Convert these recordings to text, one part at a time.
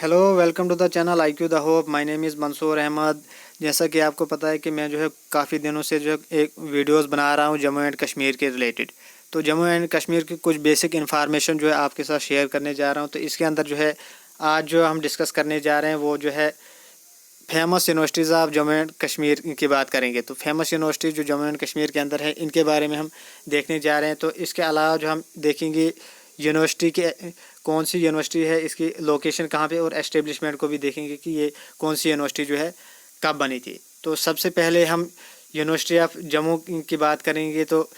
Hello, welcome to the channel I Q the hope. My name is Mansoor Ahmad. जैसा कि आपको पता है कि मैं जो है काफ़ी दिनों से जो है एक वीडियोस बना रहा हूं जम्मू एंड कश्मीर के रिलेटेड। तो जम्मू एंड कश्मीर की कुछ बेसिक इन्फॉर्मेशन जो है आपके साथ शेयर करने जा रहा हूं। तो इसके अंदर जो है आज जो हम डिस्कस करने जा रहे हैं वो जो है famous universities of Jammu and Kashmir की बात करेंगे। तो फेमस यूनिवर्सिटीज़ जो जम्मू एंड कश्मीर के अंदर है इनके बारे में हम देखने जा रहे हैं। तो इसके अलावा जो हम देखेंगे यूनिवर्सिटी के कौन सी यूनिवर्सिटी है, इसकी लोकेशन कहाँ पे, और एस्टेब्लिशमेंट को भी देखेंगे कि ये कौन सी यूनिवर्सिटी जो है कब बनी थी। तो सबसे पहले हम यूनिवर्सिटी ऑफ जम्मू की बात करेंगे, तो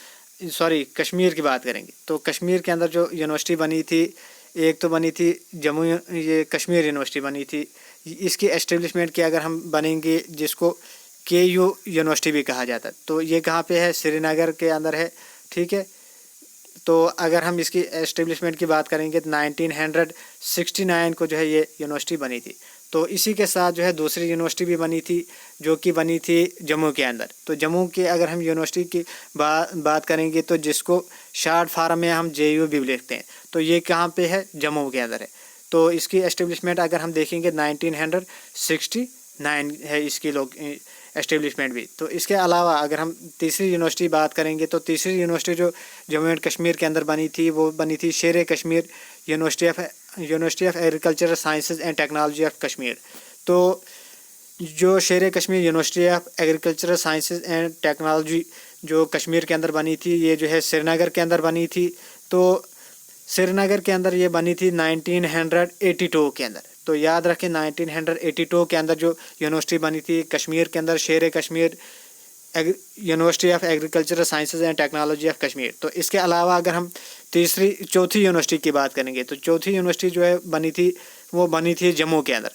कश्मीर की बात करेंगे। तो कश्मीर के अंदर जो यूनिवर्सिटी बनी थी, एक तो बनी थी जम्मू, ये कश्मीर यूनिवर्सिटी बनी थी। इसकी एस्टेब्लिशमेंट की अगर हम बनेंगे, जिसको KU यूनिवर्सिटी भी कहा जाता है, तो ये कहाँ पे है, श्रीनगर के अंदर है। ठीक है, तो अगर हम इसकी एस्टेब्लिशमेंट की बात करेंगे तो 1969 को जो है ये यूनिवर्सिटी बनी थी। तो इसी के साथ जो है दूसरी यूनिवर्सिटी भी बनी थी जो कि बनी थी जम्मू के अंदर। तो जम्मू के अगर हम यूनिवर्सिटी की बात करेंगे तो जिसको शॉर्ट फॉर्म में हम JU भी लिखते हैं, तो ये कहाँ पे है, जम्मू के अंदर है। तो इसकी एस्टेब्लिशमेंट अगर हम देखेंगे 1969 है इसकी लोग एस्टेब्लिशमेंट भी। तो इसके अलावा अगर हम तीसरी यूनिवर्सिटी बात करेंगे तो तीसरी यूनिवर्सिटी जो जम्मू एंड कश्मीर के अंदर बनी थी वो बनी थी शेर Kashmir university of agricultural sciences and technology of Kashmir. तो जो शेर Kashmir university of agricultural sciences and technology जो कश्मीर के अंदर बनी थी, ये जो है श्रीनगर के अंदर बनी थी। तो श्रीनगर के अंदर ये बनी थी 1982 के अंदर। तो याद रखें 1982 के अंदर जो यूनिवर्सिटी बनी थी कश्मीर के अंदर, शेर Kashmir university of agricultural sciences and technology of Kashmir. तो इसके अलावा अगर हम चौथी यूनिवर्सिटी की बात करेंगे तो चौथी यूनिवर्सिटी जो है बनी थी वो बनी थी जम्मू के अंदर।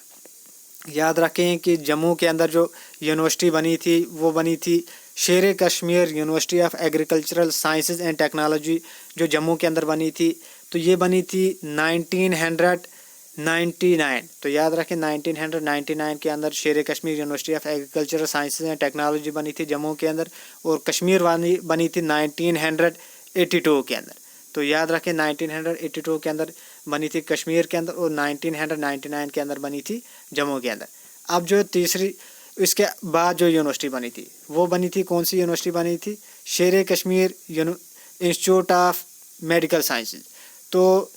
याद रखें कि जम्मू के अंदर जो यूनिवर्सिटी बनी थी वो बनी थी शेर Kashmir university of agricultural sciences and technology, जो जम्मू के अंदर बनी थी। तो ये बनी थी 1999। तो याद रखें 1999 के अंदर शेर Kashmir university of agricultural sciences and technology बनी थी जम्मू के अंदर, और कश्मीर बनी थी 1982 के अंदर। तो याद रखें 1982 के अंदर बनी थी कश्मीर के अंदर, और 1999 के अंदर बनी थी जम्मू के अंदर। अब जो तीसरी, इसके बाद जो यूनिवर्सिटी बनी थी वो बनी थी, कौन सी यूनिवर्सिटी बनी थी, शेर Kashmir institute of medical sciences. तो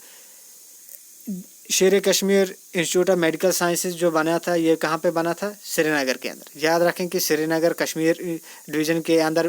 शेर Kashmir institute of medical sciences जो बना था ये कहाँ पे बना था, श्रीनगर के अंदर। याद रखें कि श्रीनगर कश्मीर डिवीज़न के अंदर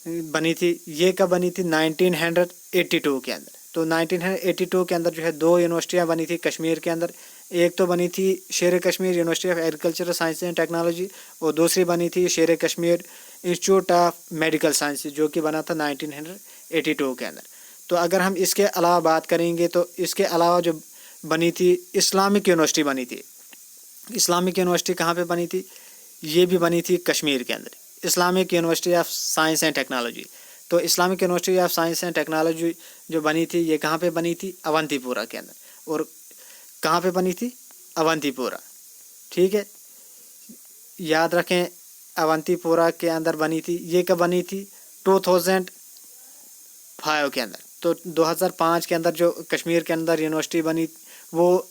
बनी थी। ये कब बनी थी, 1982 के अंदर। तो 1982 के अंदर जो है दो यूनिवर्सिटियाँ बनी थी कश्मीर के अंदर। एक तो बनी थी शेर Kashmir university of agricultural science and technology, और दूसरी बनी थी शेर Kashmir institute of medical sciences, जो कि बना था 1982 के अंदर। तो अगर हम इसके अलावा बात करेंगे तो इसके अलावा जो बनी थी इस्लामिक यूनिवर्सिटी बनी थी। इस्लामिक यूनिवर्सिटी कहाँ पे बनी थी, ये भी बनी थी कश्मीर के अंदर, Islamic university of science and technology. तो Islamic university of science and technology जो बनी थी ये कहाँ पे बनी थी, अवंतीपुरा के अंदर। और कहाँ पे बनी थी, अवंतीपुरा। ठीक है, याद रखें अवंतीपुरा के अंदर बनी थी। ये कब बनी थी, 2005 के अंदर। तो 2005 के अंदर जो कश्मीर के अंदर यूनिवर्सिटी बनी वो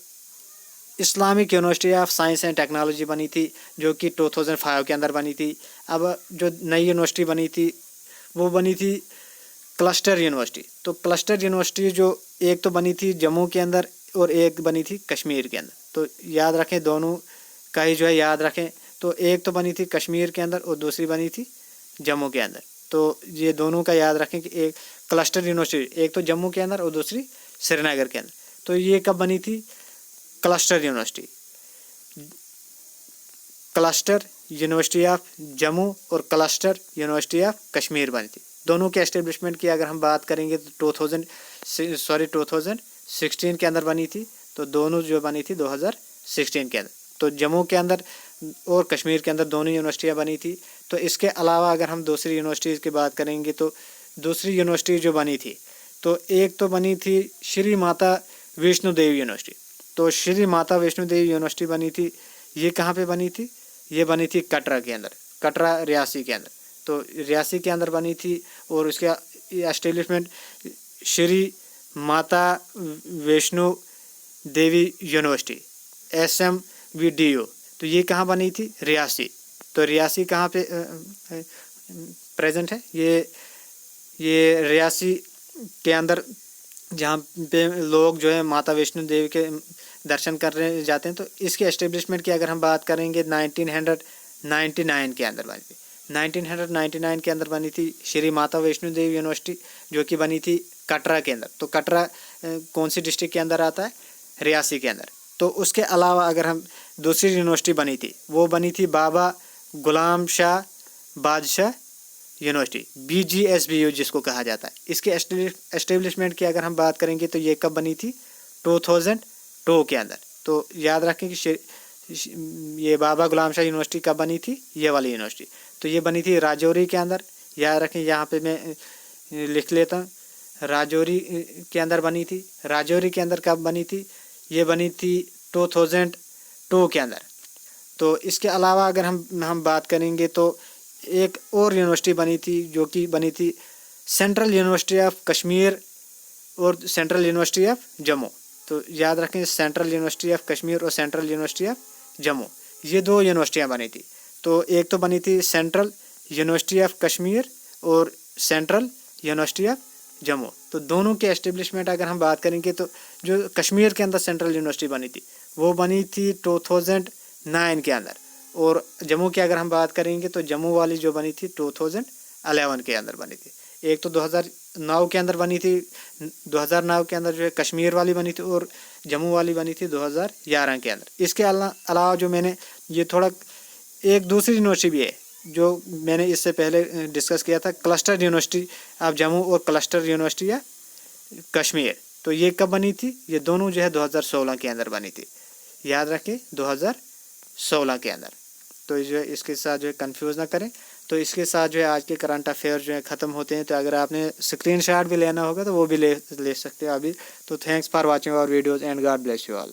Islamic university of science and technology बनी थी, जो कि 2005 के अंदर बनी थी। अब जो नई यूनिवर्सिटी बनी थी वो बनी थी क्लस्टर यूनिवर्सिटी। तो क्लस्टर यूनिवर्सिटी जो एक तो बनी थी जम्मू के अंदर और एक बनी थी कश्मीर के अंदर। तो याद रखें दोनों का ही जो है याद रखें। तो एक तो बनी थी कश्मीर के अंदर और दूसरी बनी थी जम्मू के अंदर। तो ये दोनों का याद रखें कि एक क्लस्टर यूनिवर्सिटी एक तो जम्मू के अंदर और दूसरी श्रीनगर के अंदर। तो ये कब बनी थी, cluster university. Cluster university of Jammu और क्लस्टर यूनिवर्सिटी ऑफ कश्मीर बनी थी। दोनों के एस्टेब्लिशमेंट की अगर हम बात करेंगे तो 2016 के अंदर बनी थी। तो दोनों जो बनी थी 2016 के अंदर। तो जम्मू के अंदर और कश्मीर के अंदर दोनों यूनिवर्सिटियाँ बनी थी। तो इसके अलावा अगर हम दूसरी यूनिवर्सिटीज़ की बात करेंगे तो दूसरी यूनिवर्सिटी जो बनी थी तो एक तो बनी थी श्री माता वैष्णो देवी यूनिवर्सिटी। तो श्री माता वैष्णो देवी यूनिवर्सिटी बनी थी। ये कहाँ पे बनी थी, ये बनी थी कटरा के अंदर, कटरा रियासी के अंदर। तो रियासी के अंदर बनी थी और उसके establishment Shri Mata Vaishno Devi university SMVDO, तो ये कहाँ बनी थी, रियासी। तो रियासी कहाँ पे प्रेजेंट है, ये रियासी के अंदर जहाँ पे लोग जो है माता वैष्णो देवी के दर्शन करने जाते हैं। तो इसके एस्टेब्लिशमेंट की अगर हम बात करेंगे 1999 के अंदर बनी थी। 1999 के अंदर बनी थी श्री माता वैष्णो देवी यूनिवर्सिटी, जो कि बनी थी कटरा के अंदर। तो कटरा कौन सी डिस्ट्रिक्ट के अंदर आता है, रियासी के अंदर। तो उसके अलावा अगर हम दूसरी यूनिवर्सिटी बनी थी, वो बनी थी बाबा गुलाम शाह बादशाह यूनिवर्सिटी, BGSBU जिसको कहा जाता है। इसके एस्टेब्लिशमेंट की अगर हम बात करेंगे तो ये कब बनी थी, 2002 के अंदर। तो याद रखें कि ये बाबा गुलाम शाह यूनिवर्सिटी कब बनी थी, ये वाली यूनिवर्सिटी। तो ये बनी थी राजौरी के अंदर। याद रखें, यहाँ पे मैं लिख लेता हूँ, राजौरी के अंदर बनी थी। राजौरी के अंदर कब बनी थी, ये बनी थी 2002 के अंदर। तो इसके अलावा अगर हम बात करेंगे तो एक और यूनिवर्सिटी बनी थी, जो कि बनी थी सेंट्रल यूनिवर्सिटी ऑफ कश्मीर और सेंट्रल यूनिवर्सिटी ऑफ जम्मू। तो याद रखें, सेंट्रल यूनिवर्सिटी ऑफ कश्मीर और सेंट्रल यूनिवर्सिटी ऑफ जम्मू, ये दो यूनिवर्सिटियाँ बनी थी। तो एक तो बनी थी सेंट्रल यूनिवर्सिटी ऑफ कश्मीर और सेंट्रल यूनिवर्सिटी ऑफ जम्मू। तो दोनों के एस्टेब्लिशमेंट अगर हम बात करेंगे तो जो कश्मीर के अंदर सेंट्रल यूनिवर्सिटी बनी थी, वो बनी थी 2009 के अंदर। और जम्मू की अगर हम बात करेंगे तो जम्मू वाली जो बनी थी 2011 के अंदर बनी थी। एक तो 2009 के अंदर बनी थी, 2009 के अंदर जो है कश्मीर वाली बनी थी, और जम्मू वाली बनी थी 2011 के अंदर। इसके अलावा जो मैंने ये थोड़ा एक दूसरी यूनिवर्सिटी भी है जो मैंने इससे पहले डिस्कस किया था, क्लस्टर यूनिवर्सिटी ऑफ जम्मू और क्लस्टर यूनिवर्सिटी ऑफ कश्मीर। तो ये कब बनी थी, ये दोनों जो है 2016 के अंदर बनी थी। याद रखें, 2016 के अंदर। तो जो है इसके साथ जो है कंफ्यूज ना करें। तो इसके साथ जो है आज के करंट अफेयर जो है ख़त्म होते हैं। तो अगर आपने स्क्रीनशॉट भी लेना होगा तो वो भी ले सकते हो अभी। तो thanks for watching our videos and God bless you all.